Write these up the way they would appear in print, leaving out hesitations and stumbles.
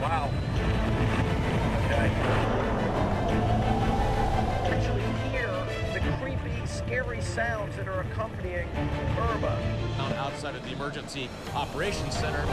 Wow. Okay. Actually hear the creepy, scary sounds that are accompanying Irma. Outside of the Emergency Operations Center.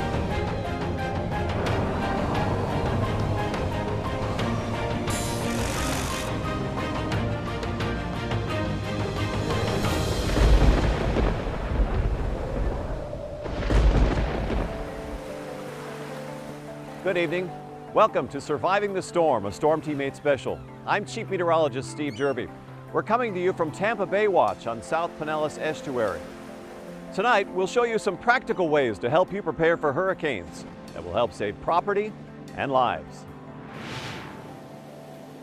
Good evening. Welcome to Surviving the Storm, a Storm Team 8 special. I'm Chief Meteorologist Steve Derby. We're coming to you from Tampa Bay Watch on South Pinellas Estuary. Tonight, we'll show you some practical ways to help you prepare for hurricanes that will help save property and lives.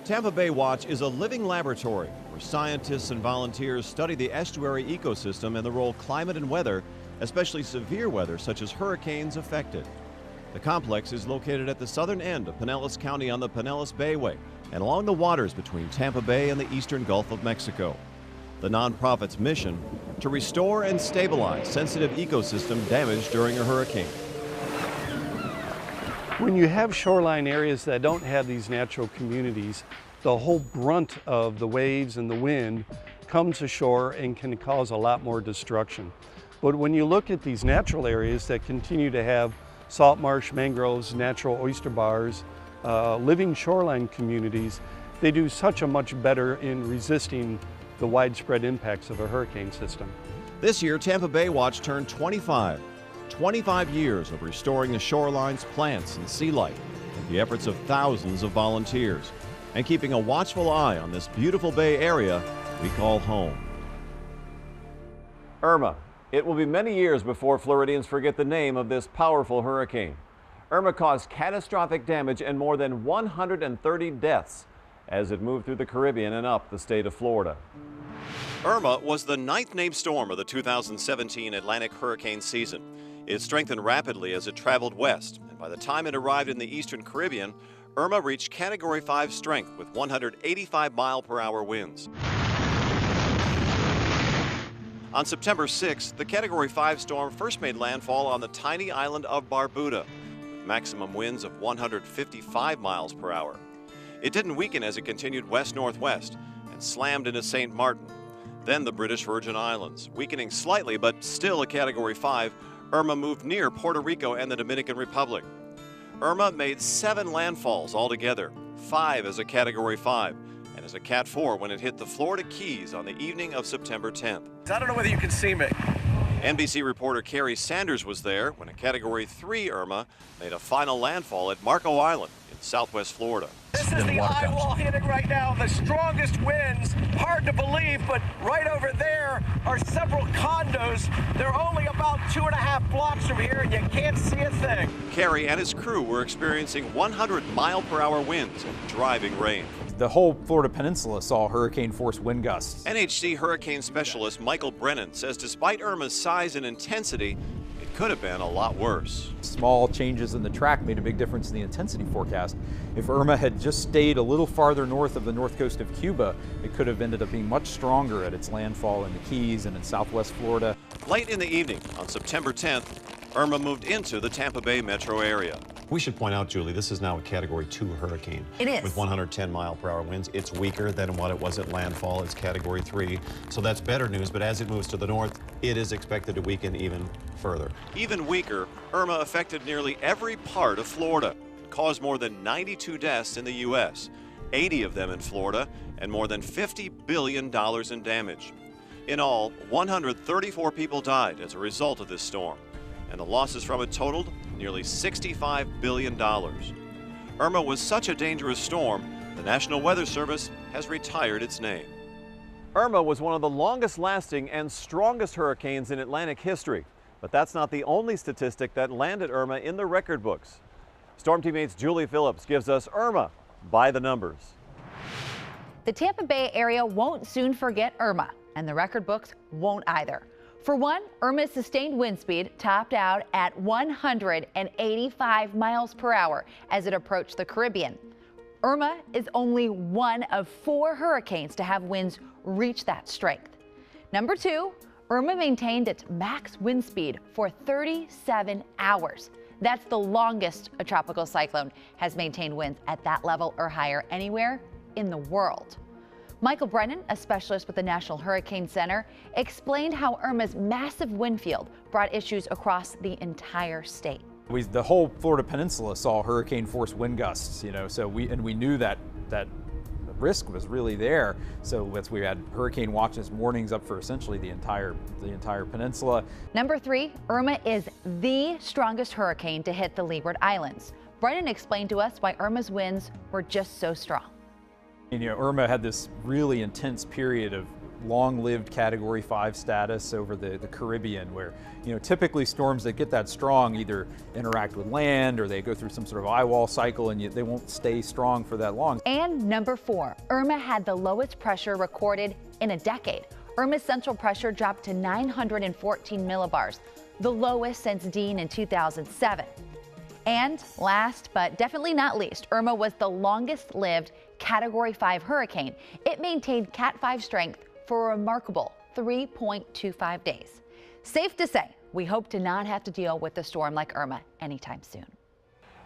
Tampa Bay Watch is a living laboratory where scientists and volunteers study the estuary ecosystem and the role climate and weather, especially severe weather such as hurricanes, affected. The complex is located at the southern end of Pinellas County on the Pinellas Bayway and along the waters between Tampa Bay and the eastern Gulf of Mexico. The nonprofit's mission: to restore and stabilize sensitive ecosystem damaged during a hurricane. When you have shoreline areas that don't have these natural communities, the whole brunt of the waves and the wind comes ashore and can cause a lot more destruction. But when you look at these natural areas that continue to have salt marsh, mangroves, natural oyster bars, living shoreline communities, they do such a much better in resisting the widespread impacts of a hurricane system. This year, Tampa Bay Watch turned 25 years of restoring the shorelines, plants, and sea life with the efforts of thousands of volunteers and keeping a watchful eye on this beautiful bay area we call home. Irma. It will be many years before Floridians forget the name of this powerful hurricane. Irma caused catastrophic damage and more than 130 deaths as it moved through the Caribbean and up the state of Florida. Irma was the 9th named storm of the 2017 Atlantic hurricane season. It strengthened rapidly as it traveled west, and by the time it arrived in the eastern Caribbean, Irma reached Category 5 strength with 185-mile-per-hour winds. On September 6th, the Category 5 storm first made landfall on the tiny island of Barbuda, with maximum winds of 155 miles per hour. It didn't weaken as it continued west-northwest and slammed into St. Martin, then the British Virgin Islands. Weakening slightly, but still a Category 5, Irma moved near Puerto Rico and the Dominican Republic. Irma made 7 landfalls altogether, 5 as a Category 5, and as a Cat 4 when it hit the Florida Keys on the evening of September 10th. I don't know whether you can see me. NBC reporter Carrie Sanders was there when a Category 3 Irma made a final landfall at Marco Island in southwest Florida. This is the eye wall hitting right now, the strongest winds. Hard to believe, but right over there are several condos. They're only about 2.5 blocks from here, and you can't see a thing. Carrie and his crew were experiencing 100-mile-per-hour winds and driving rain. The whole Florida peninsula saw hurricane-force wind gusts. NHC hurricane specialist Michael Brennan says despite Irma's size and intensity, it could have been a lot worse. Small changes in the track made a big difference in the intensity forecast. If Irma had just stayed a little farther north of the north coast of Cuba, it could have ended up being much stronger at its landfall in the Keys and in southwest Florida. Late in the evening on September 10th, Irma moved into the Tampa Bay metro area. We should point out, Julie, this is now a Category 2 hurricane. It is. With 110-mile-per-hour winds. It's weaker than what it was at landfall. It's Category 3. So that's better news, but as it moves to the north, it is expected to weaken even further. Even weaker, Irma affected nearly every part of Florida, caused more than 92 deaths in the U.S., 80 of them in Florida, and more than $50 billion in damage. In all, 134 people died as a result of this storm, and the losses from it totaled nearly $65 billion. Irma was such a dangerous storm, the National Weather Service has retired its name. Irma was one of the longest lasting and strongest hurricanes in Atlantic history, but that's not the only statistic that landed Irma in the record books. Storm Team 8's Julie Phillips gives us Irma by the numbers. The Tampa Bay area won't soon forget Irma, and the record books won't either. For one, Irma's sustained wind speed topped out at 185 miles per hour as it approached the Caribbean. Irma is only one of 4 hurricanes to have winds reach that strength. Number 2, Irma maintained its max wind speed for 37 hours. That's the longest a tropical cyclone has maintained winds at that level or higher anywhere in the world. Michael Brennan, a specialist with the National Hurricane Center, explained how Irma's massive wind field brought issues across the entire state. The whole Florida peninsula saw hurricane-force wind gusts, so we knew that the risk was really there. So we had hurricane watches warnings up for essentially the entire peninsula. Number 3, Irma is the strongest hurricane to hit the Leeward Islands. Brennan explained to us why Irma's winds were just so strong. Irma had this really intense period of long-lived Category 5 status over the Caribbean, where typically storms that get that strong either interact with land or they go through some sort of eye wall cycle, and they won't stay strong for that long. And number 4, Irma had the lowest pressure recorded in a decade. Irma's central pressure dropped to 914 millibars, the lowest since Dean in 2007. And last but definitely not least, Irma was the longest-lived Category 5 hurricane. It maintained Cat 5 strength for a remarkable 3.25 days. Safe to say, we hope to not have to deal with a storm like Irma anytime soon.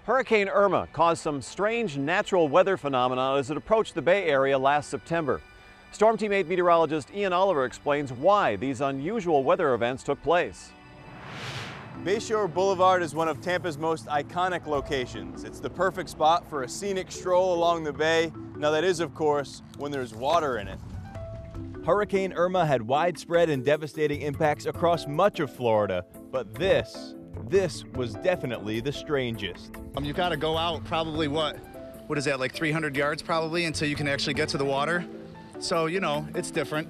Hurricane Irma caused some strange natural weather phenomena as it approached the Bay Area last September. Storm Team 8 meteorologist Ian Oliver explains why these unusual weather events took place. Bayshore Boulevard is one of Tampa's most iconic locations. It's the perfect spot for a scenic stroll along the bay. Now that is, of course, when there's water in it. Hurricane Irma had widespread and devastating impacts across much of Florida, but this was definitely the strangest. You've got to go out probably what is that, like 300 yards probably until you can actually get to the water. So, it's different.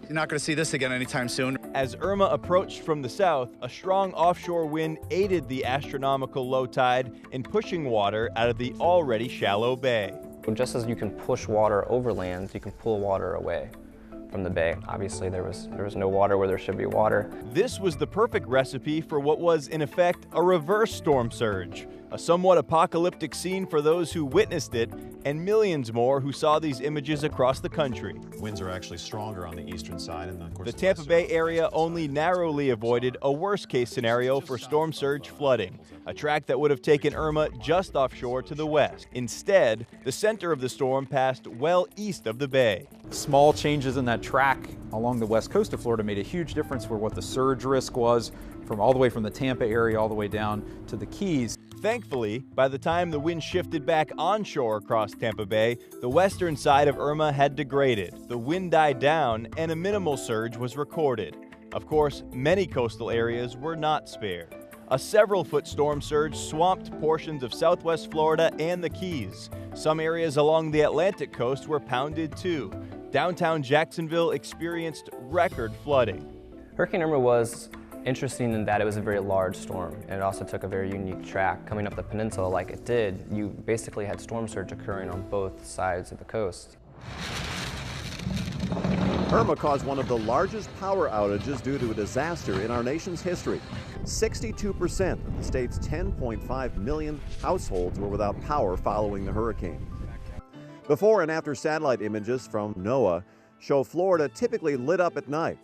You're not going to see this again anytime soon. As Irma approached from the south, a strong offshore wind aided the astronomical low tide in pushing water out of the already shallow bay. Just as you can push water over land, you can pull water away from the bay. Obviously, there was no water where there should be water. This was the perfect recipe for what was, in effect, a reverse storm surge. A somewhat apocalyptic scene for those who witnessed it, and millions more who saw these images across the country. Winds are actually stronger on the eastern side, and of course the Tampa Bay area only narrowly avoided a worst-case scenario for storm surge flooding, a track that would have taken Irma just offshore to the west. Instead, the center of the storm passed well east of the bay. Small changes in that track along the west coast of Florida made a huge difference for what the surge risk was, from all the way from the Tampa area all the way down to the Keys. Thankfully, by the time the wind shifted back onshore across Tampa Bay, the western side of Irma had degraded. The wind died down and a minimal surge was recorded. Of course, many coastal areas were not spared. A several-foot storm surge swamped portions of southwest Florida and the Keys. Some areas along the Atlantic coast were pounded too. Downtown Jacksonville experienced record flooding. Hurricane Irma was interesting in that it was a very large storm, and it also took a very unique track. Coming up the peninsula like it did, you basically had storm surge occurring on both sides of the coast. Irma caused one of the largest power outages due to a disaster in our nation's history. 62% of the state's 10.5 million households were without power following the hurricane. Before and after satellite images from NOAA show Florida typically lit up at night,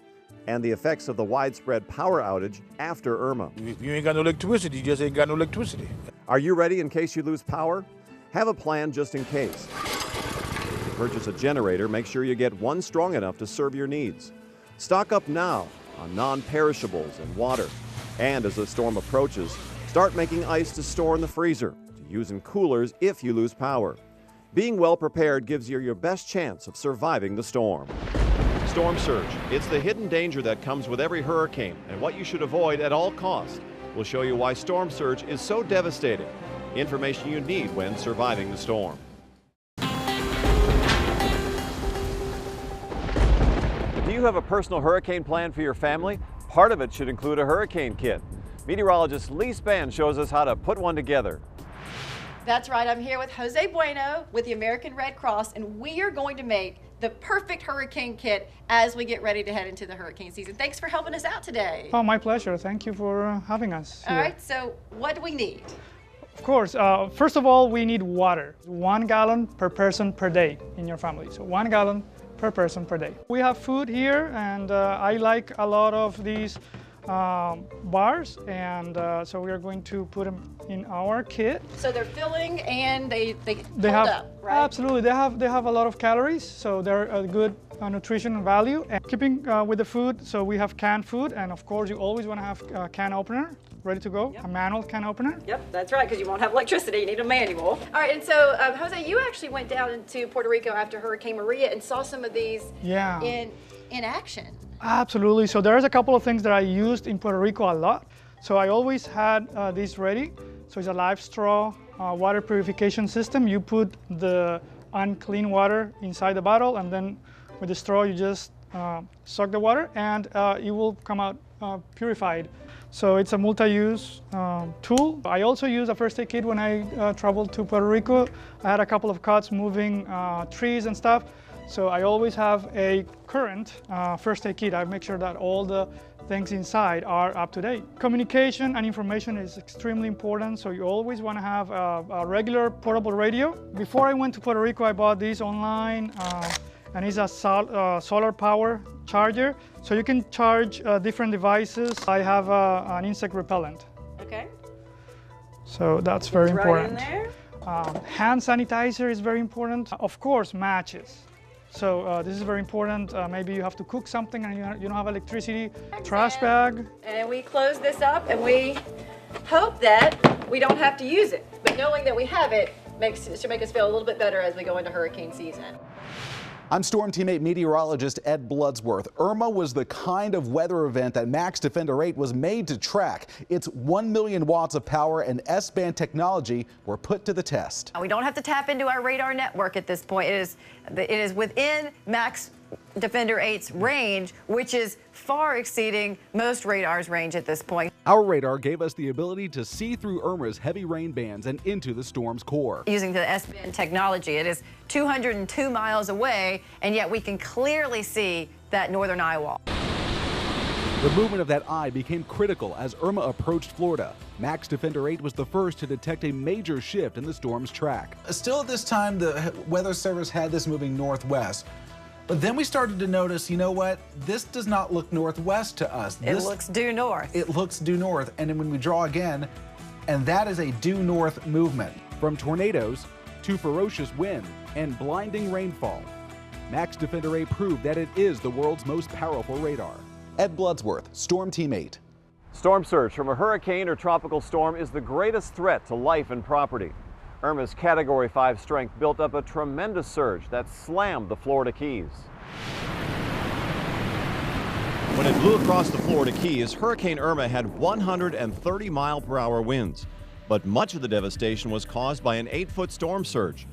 and the effects of the widespread power outage after Irma. If you ain't got no electricity, you just ain't got no electricity. Are you ready in case you lose power? Have a plan just in case. To purchase a generator, make sure you get one strong enough to serve your needs. Stock up now on non-perishables and water. And as the storm approaches, start making ice to store in the freezer, to use in coolers if you lose power. Being well prepared gives you your best chance of surviving the storm. Storm surge. It's the hidden danger that comes with every hurricane and what you should avoid at all costs. We'll show you why storm surge is so devastating. Information you need when surviving the storm. Do you have a personal hurricane plan for your family? Part of it should include a hurricane kit. Meteorologist Lee Spann shows us how to put one together. That's right, I'm here with Jose Bueno with the American Red Cross, and we are going to make the perfect hurricane kit as we get ready to head into the hurricane season. Thanks for helping us out today. Oh, my pleasure. Thank you for having us here. All right, so what do we need? Of course, first of all, we need water. 1 gallon per person per day in your family. So 1 gallon per person per day. We have food here, and I like a lot of these bars, and so we are going to put them in our kit. So they're filling and they hold have up, right? Absolutely. They have a lot of calories, so they're a good nutritional value. And keeping with the food, so we have canned food, and of course you always want to have a can opener ready to go, a manual can opener. Yep, that's right, because you won't have electricity, you need a manual. All right, and so Jose, you actually went down into Puerto Rico after Hurricane Maria and saw some of these in action. Absolutely. So there's a couple of things that I used in Puerto Rico a lot. So I always had these ready. So it's a live straw water purification system. You put the unclean water inside the bottle, and then with the straw you just suck the water, and it will come out purified. So it's a multi-use tool. I also use a first aid kit when I traveled to Puerto Rico. I had a couple of cuts moving trees and stuff. So I always have a current first aid kit. I make sure that all the things inside are up to date. Communication and information is extremely important, so you always want to have a regular portable radio. Before I went to Puerto Rico, I bought this online, and it's a solar power charger, so you can charge different devices. I have an insect repellent. Okay. So that's very important. Right in there. Hand sanitizer is very important. Of course, matches. So this is very important. Maybe you have to cook something and you don't have electricity. Trash bag. And we close this up, and we hope that we don't have to use it. But knowing that we have it should make us feel a little bit better as we go into hurricane season. I'm Storm Teammate meteorologist Ed Bloodsworth. Irma was the kind of weather event that Max Defender 8 was made to track. Its 1 million watts of power and S-band technology were put to the test. We don't have to tap into our radar network at this point. It is within Max Defender 8's range, which is far exceeding most radars' range at this point. Our radar gave us the ability to see through Irma's heavy rain bands and into the storm's core. Using the S-band technology, it is 202 miles away, and yet we can clearly see that northern eye wall. The movement of that eye became critical as Irma approached Florida. Max Defender 8 was the first to detect a major shift in the storm's track. Still at this time, the Weather Service had this moving northwest. But then we started to notice, you know what? This does not look northwest to us. It looks due north. It looks due north. And then when we draw again, and that is a due north movement. From tornadoes to ferocious wind and blinding rainfall, Max Defender 8 proved that it is the world's most powerful radar. Ed Bloodsworth, Storm Team 8. Storm surge from a hurricane or tropical storm is the greatest threat to life and property. Irma's Category 5 strength built up a tremendous surge that slammed the Florida Keys. When it blew across the Florida Keys, Hurricane Irma had 130-mile-per-hour winds. But much of the devastation was caused by an 8-foot storm surge.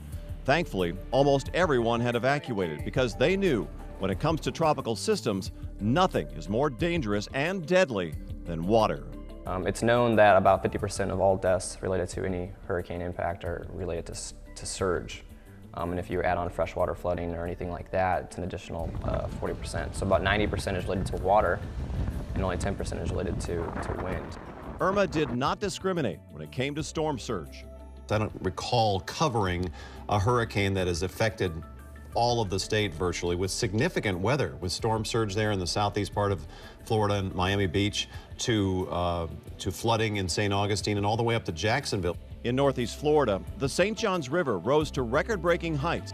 Thankfully, almost everyone had evacuated because they knew when it comes to tropical systems, nothing is more dangerous and deadly than water. It's known that about 50% of all deaths related to any hurricane impact are related to surge. And if you add on freshwater flooding or anything like that, it's an additional 40%. So about 90% is related to water, and only 10% is related to wind. Irma did not discriminate when it came to storm surge. I don't recall covering a hurricane that has affected all of the state virtually with significant weather, with storm surge there in the southeast part of Florida and Miami Beach to flooding in St. Augustine and all the way up to Jacksonville. In northeast Florida, the St. Johns River rose to record-breaking heights.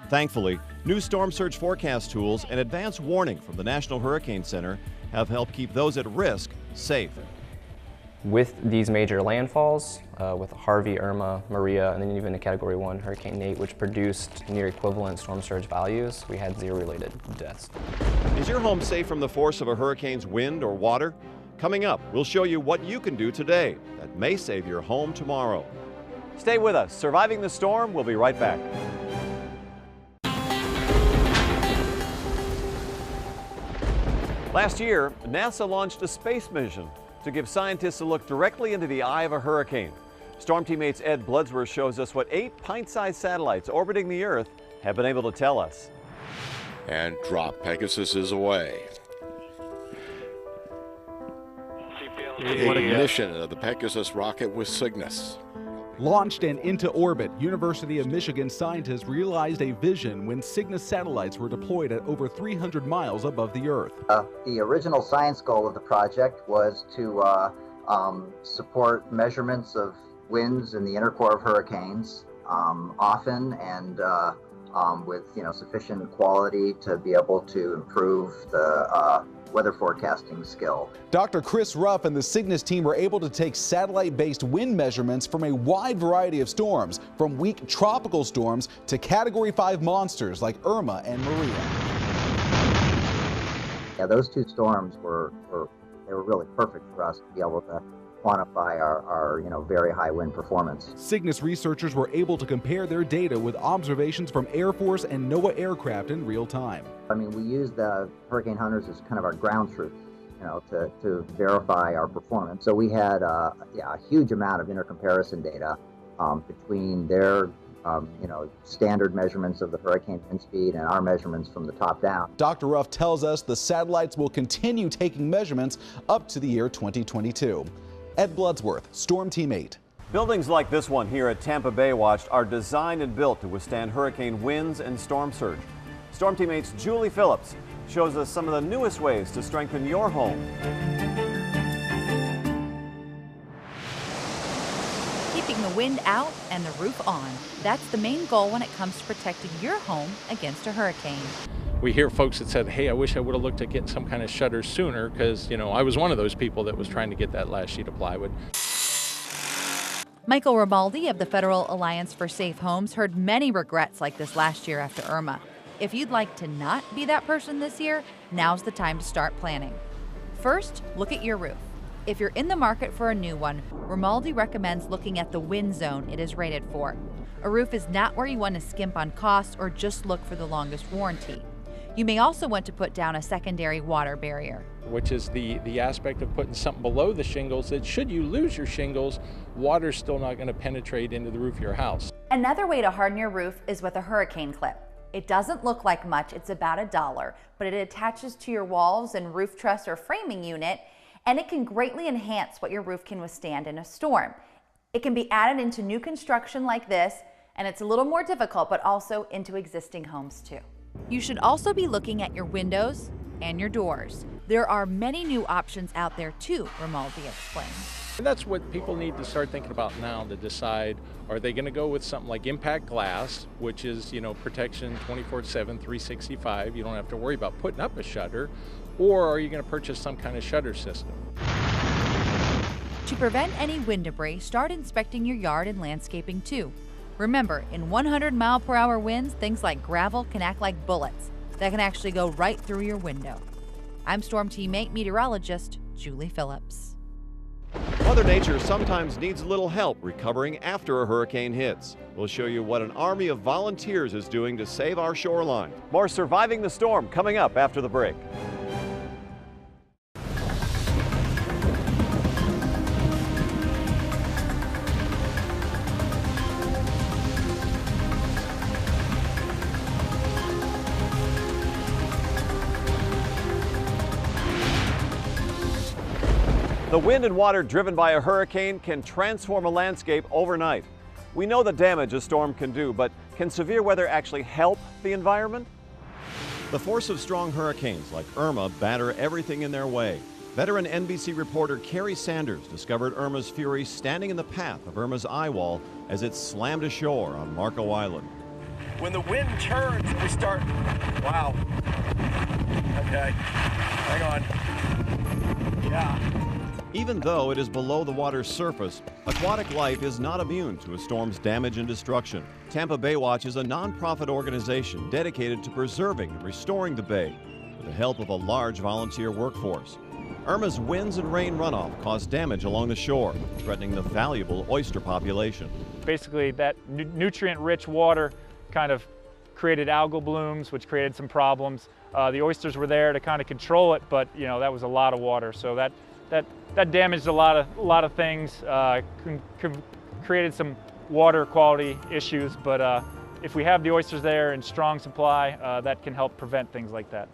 Thankfully, new storm surge forecast tools and advance warning from the National Hurricane Center have helped keep those at risk safe. With these major landfalls, with Harvey, Irma, Maria, and then even a Category 1 Hurricane Nate, which produced near equivalent storm surge values, we had 0 related deaths. Is your home safe from the force of a hurricane's wind or water? Coming up, we'll show you what you can do today that may save your home tomorrow. Stay with us. Surviving the storm. We'll be right back. Last year, NASA launched a space mission to give scientists a look directly into the eye of a hurricane. Storm Teammates Ed Bloodsworth shows us what 8 pint-sized satellites orbiting the Earth have been able to tell us. And drop Pegasus is away. Ignition of the Pegasus rocket with Cygnus. Launched and into orbit, University of Michigan scientists realized a vision when Cygnus satellites were deployed at over 300 miles above the Earth. The original science goal of the project was to support measurements of winds in the inner core of hurricanes, often and with sufficient quality to be able to improve the weather forecasting skill. Dr. Chris Ruff and the Cygnus team were able to take satellite-based wind measurements from a wide variety of storms, from weak tropical storms to Category 5 monsters like Irma and Maria. Yeah, those two storms were really perfect for us to be able to quantify our very high wind performance. Cygnus researchers were able to compare their data with observations from Air Force and NOAA aircraft in real time. I mean, we used the hurricane hunters as kind of our ground truth, to verify our performance. So we had a huge amount of intercomparison data between their standard measurements of the hurricane wind speed and our measurements from the top down. Dr. Ruff tells us the satellites will continue taking measurements up to the year 2022. Ed Bloodsworth, Storm Team 8. Buildings like this one here at Tampa Bay Watch are designed and built to withstand hurricane winds and storm surge. Storm Team 8's Julie Phillips shows us some of the newest ways to strengthen your home. Keeping the wind out and the roof on. That's the main goal when it comes to protecting your home against a hurricane. We hear folks that said, hey, I wish I would have looked at getting some kind of shutters sooner because, I was one of those people that was trying to get that last sheet of plywood. Michael Ribaldi of the Federal Alliance for Safe Homes heard many regrets like this last year after Irma. If you'd like to not be that person this year, now's the time to start planning. First, look at your roof. If you're in the market for a new one, Ribaldi recommends looking at the wind zone it is rated for. A roof is not where you want to skimp on costs or just look for the longest warranty. You may also want to put down a secondary water barrier, which is the aspect of putting something below the shingles that should you lose your shingles, water's still not going to penetrate into the roof of your house. Another way to harden your roof is with a hurricane clip. It doesn't look like much, it's about $1, but it attaches to your walls and roof truss or framing unit, and it can greatly enhance what your roof can withstand in a storm. It can be added into new construction like this, and it's a little more difficult, but also into existing homes too. You should also be looking at your windows and your doors. There are many new options out there too, Ribaldi explained. And that's what people need to start thinking about now to decide, are they going to go with something like impact glass, which is, protection 24/7, 365. You don't have to worry about putting up a shutter, or are you going to purchase some kind of shutter system? To prevent any wind debris, start inspecting your yard and landscaping too. Remember, in 100-mile-per-hour winds, things like gravel can act like bullets that can actually go right through your window. I'm Storm Team 8 meteorologist Julie Phillips. Mother Nature sometimes needs a little help recovering after a hurricane hits. We'll show you what an army of volunteers is doing to save our shoreline. More Surviving the Storm coming up after the break. The wind and water driven by a hurricane can transform a landscape overnight. We know the damage a storm can do, but can severe weather actually help the environment? The force of strong hurricanes like Irma batter everything in their way. Veteran NBC reporter Kerry Sanders discovered Irma's fury standing in the path of Irma's eye wall as it slammed ashore on Marco Island. When the wind turns, we start, wow. Okay, hang on. Yeah. Even though it is below the water's surface, aquatic life is not immune to a storm's damage and destruction. Tampa Bay Watch is a nonprofit organization dedicated to preserving and restoring the bay with the help of a large volunteer workforce. Irma's winds and rain runoff caused damage along the shore, threatening the valuable oyster population. Basically, that nutrient-rich water kind of created algal blooms, which created some problems. The oysters were there to kind of control it, but that was a lot of water, so that damaged a lot of things, created some water quality issues, but if we have the oysters there in strong supply, that can help prevent things like that.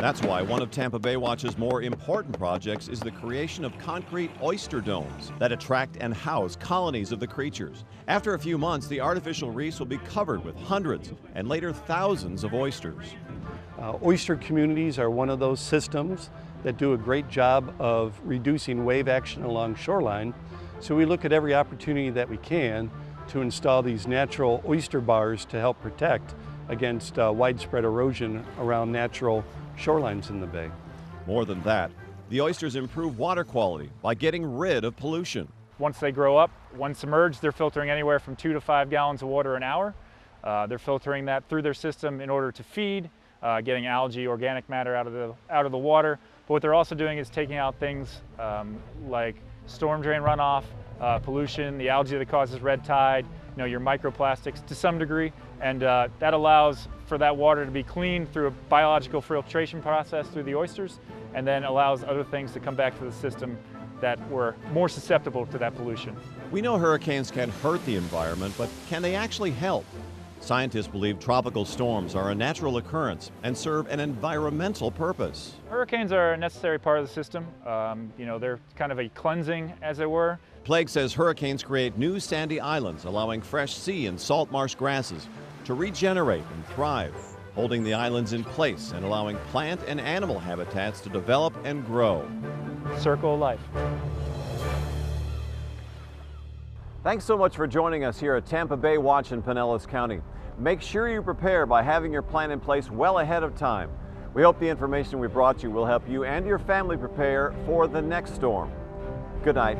That's why one of Tampa Bay Watch's more important projects is the creation of concrete oyster domes that attract and house colonies of the creatures. After a few months, the artificial reefs will be covered with hundreds and later thousands of oysters. Oyster communities are one of those systems that do a great job of reducing wave action along shoreline. So we look at every opportunity that we can to install these natural oyster bars to help protect against widespread erosion around natural shorelines in the bay. More than that, the oysters improve water quality by getting rid of pollution. Once they grow up, once submerged, they're filtering anywhere from 2 to 5 gallons of water an hour. They're filtering that through their system in order to feed, getting algae, organic matter out of the water. But what they're also doing is taking out things like storm drain runoff, pollution, the algae that causes red tide, your microplastics to some degree, and that allows for that water to be cleaned through a biological filtration process through the oysters, and then allows other things to come back to the system that were more susceptible to that pollution. We know hurricanes can hurt the environment, but can they actually help? Scientists believe tropical storms are a natural occurrence and serve an environmental purpose. Hurricanes are a necessary part of the system. They're kind of a cleansing, as it were. Plague says hurricanes create new sandy islands, allowing fresh sea and salt marsh grasses to regenerate and thrive, holding the islands in place and allowing plant and animal habitats to develop and grow. Circle of life. Thanks so much for joining us here at Tampa Bay Watch in Pinellas County. Make sure you prepare by having your plan in place well ahead of time. We hope the information we brought you will help you and your family prepare for the next storm. Good night.